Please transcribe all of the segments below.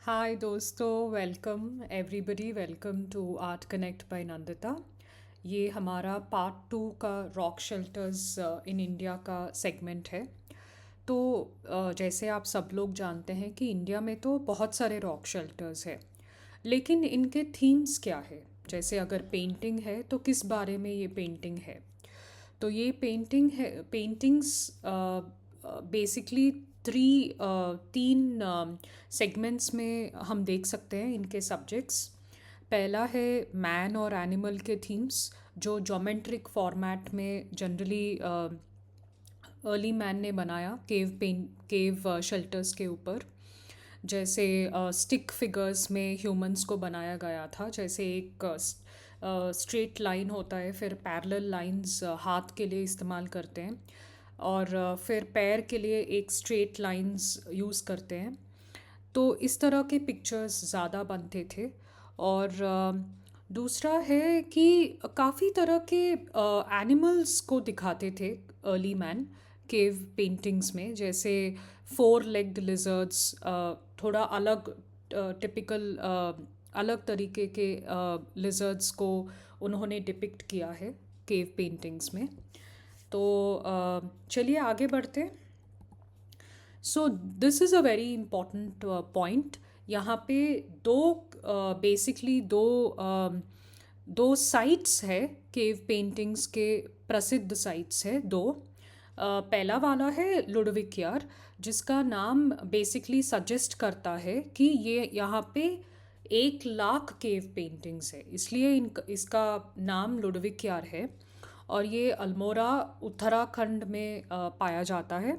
हाय दोस्तों, welcome everybody, welcome to Art Connect by Nandita. ये हमारा पार्ट टू का रॉक शेल्टर्स इन इंडिया का सेगमेंट है। तो जैसे आप सब लोग जानते हैं कि इंडिया में तो बहुत सारे रॉक शेल्टर्स हैं, लेकिन इनके थीम्स क्या है। जैसे अगर पेंटिंग है तो किस बारे में ये पेंटिंग है। तो ये पेंटिंग्स बेसिकली तीन सेगमेंट्स में हम देख सकते हैं इनके सब्जेक्ट्स। पहला है मैन और एनिमल के थीम्स, जो ज्योमेट्रिक फॉर्मेट में जनरली अर्ली मैन ने बनाया केव शेल्टर्स के ऊपर। जैसे स्टिक फिगर्स में ह्यूमंस को बनाया गया था। जैसे एक स्ट्रेट लाइन होता है, फिर पैरेलल लाइंस हाथ के लिए इस्तेमाल करते हैं, और फिर पैर के लिए एक स्ट्रेट लाइंस यूज़ करते हैं। तो इस तरह के पिक्चर्स ज़्यादा बनते थे। और दूसरा है कि काफ़ी तरह के एनिमल्स को दिखाते थे अर्ली मैन केव पेंटिंग्स में। जैसे फोर लेग्ड लिजर्ड्स, थोड़ा अलग टिपिकल अलग तरीके के लिजर्ड्स को उन्होंने डिपिक्ट किया है केव पेंटिंग्स में। तो चलिए आगे बढ़ते हैं। So this is a very important point. यहाँ पे दो बेसिकली दो साइट्स है केव पेंटिंग्स के, प्रसिद्ध साइट्स है दो। पहला वाला है लुडविक यार, जिसका नाम बेसिकली सजेस्ट करता है कि ये यहाँ पे 1 लाख केव पेंटिंग्स है, इसलिए इसका नाम लुडविक यार है। और ये अल्मोड़ा उत्तराखंड में पाया जाता है।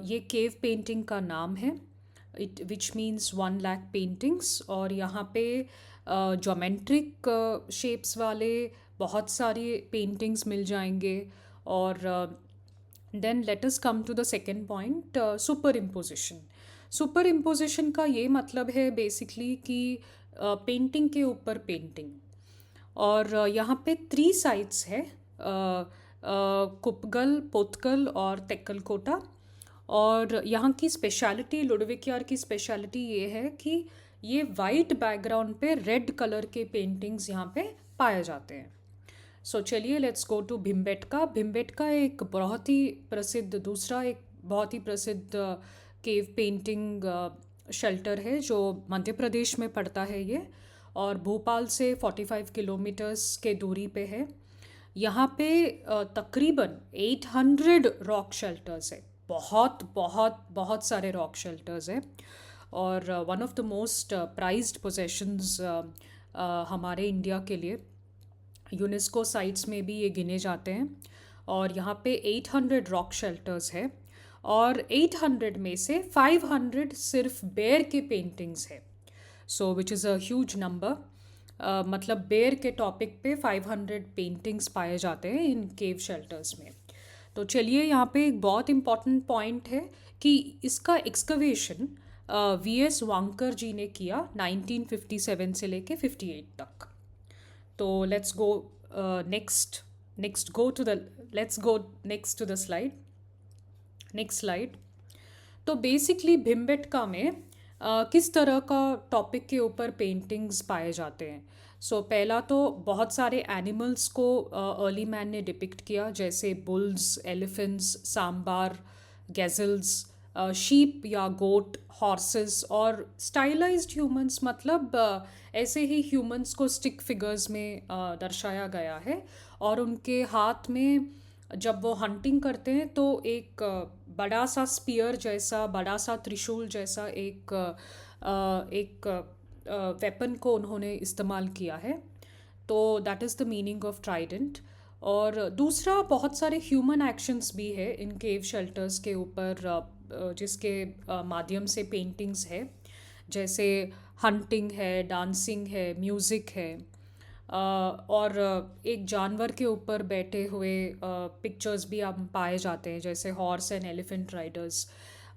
ये केव पेंटिंग का नाम है, it which means 1 lakh paintings. और यहाँ पे ज्योमेट्रिक शेप्स वाले बहुत सारे पेंटिंग्स मिल जाएंगे। और then let us come to the second point, superimposition. Superimposition का ये मतलब है बेसिकली कि पेंटिंग के ऊपर पेंटिंग। और यहाँ पे 3 साइट्स है, कुपगल, पोतकल और तेक्कलकोटा। और यहाँ की स्पेशलिटी, लुडविक यार की स्पेशलिटी ये है कि ये वाइट बैकग्राउंड पे रेड कलर के पेंटिंग्स यहाँ पे पाए जाते हैं। सो चलिए let's go to Bhimbetka. Bhimbetka एक बहुत ही प्रसिद्ध, दूसरा एक बहुत ही प्रसिद्ध केव पेंटिंग शेल्टर है, जो मध्य प्रदेश में पड़ता है ये, और भोपाल से 45 किलोमीटर्स के दूरी पे है। यहाँ पे तकरीबन 800 रॉक शेल्टर्स है। बहुत बहुत बहुत सारे रॉक शेल्टर्स हैं। और one of the most prized possessions हमारे इंडिया के लिए, यूनेस्को साइट्स में भी ये गिने जाते हैं। और यहाँ पे 800 रॉक शेल्टर्स है, और 800 में से 500 सिर्फ बेर के पेंटिंग्स है। So which is a huge number. मतलब बेर के टॉपिक पे 500 पेंटिंग्स पाए जाते हैं इन केव शेल्टर्स में। तो चलिए यहाँ पे एक बहुत इम्पॉर्टेंट पॉइंट है कि इसका एक्सकवेशन वीएस वांकर जी ने किया 1957 से लेके 58 तक। तो next next go to the let's go next to the slide. Next slide. तो बेसिकली भिम्बेटका में किस तरह का टॉपिक के ऊपर पेंटिंग्स पाए जाते हैं। पहला तो बहुत सारे एनिमल्स को अर्ली मैन ने डिपिक्ट किया, जैसे बुल्स, एलिफेंट्स, सांबार, गैजल्स, शीप या गोट, हॉर्सेस, और स्टाइलाइज्ड ह्यूमंस, मतलब ऐसे ही ह्यूमंस को स्टिक फिगर्स में दर्शाया गया है। और उनके हाथ में जब वो हंटिंग करते हैं तो एक बड़ा सा स्पीयर जैसा, बड़ा सा त्रिशूल जैसा एक वेपन को उन्होंने इस्तेमाल किया है। तो that is the meaning of Trident. और दूसरा, बहुत सारे ह्यूमन एक्शंस भी है इन केव शेल्टर्स के ऊपर, जिसके माध्यम से पेंटिंग्स है। जैसे हंटिंग है, डांसिंग है, म्यूज़िक है, और एक जानवर के ऊपर बैठे हुए पिक्चर्स भी हम पाए जाते हैं, जैसे हॉर्स एंड एलिफेंट राइडर्स,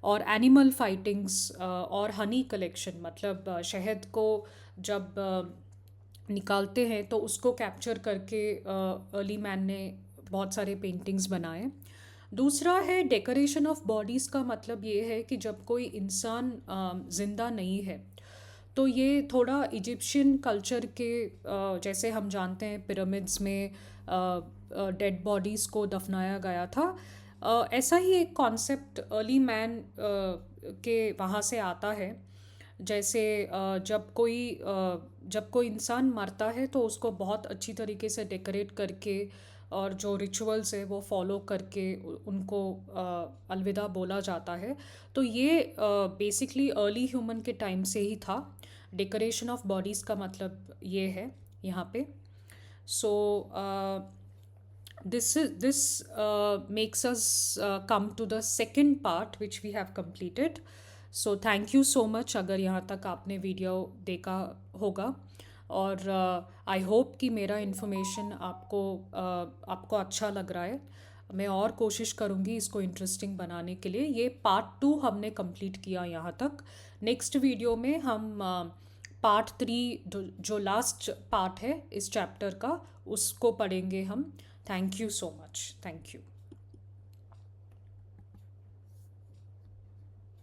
और एनिमल फाइटिंग्स, और हनी कलेक्शन, मतलब शहद को जब निकालते हैं तो उसको कैप्चर करके अर्ली मैन ने बहुत सारे पेंटिंग्स बनाए। दूसरा है डेकोरेशन ऑफ बॉडीज़ का, मतलब ये है कि जब कोई इंसान ज़िंदा नहीं है तो ये थोड़ा इजिप्शियन कल्चर के जैसे हम जानते हैं पिरामिड्स में डेड बॉडीज़ को दफनाया गया था, ऐसा ही एक कॉन्सेप्ट अर्ली मैन के वहाँ से आता है। जैसे जब कोई इंसान मरता है तो उसको बहुत अच्छी तरीके से डेकोरेट करके और जो रिचुअल्स है वो फॉलो करके उनको अलविदा बोला जाता है। तो ये बेसिकली अर्ली ह्यूमन के टाइम से ही था। डेकोरेशन ऑफ बॉडीज़ का मतलब ये है यहाँ पे। सो this makes us come to the second part which we have completed. So thank you so much अगर यहाँ तक आपने वीडियो देखा होगा, और आई होप कि मेरा इन्फॉर्मेशन आपको अच्छा लग रहा है। मैं और कोशिश करूँगी इसको इंटरेस्टिंग बनाने के लिए। ये पार्ट 2 हमने कंप्लीट किया यहाँ तक। नेक्स्ट वीडियो में हम पार्ट 3 जो लास्ट पार्ट है इस चैप्टर का उसको पढ़ेंगे हम। Thank you so much. Thank you.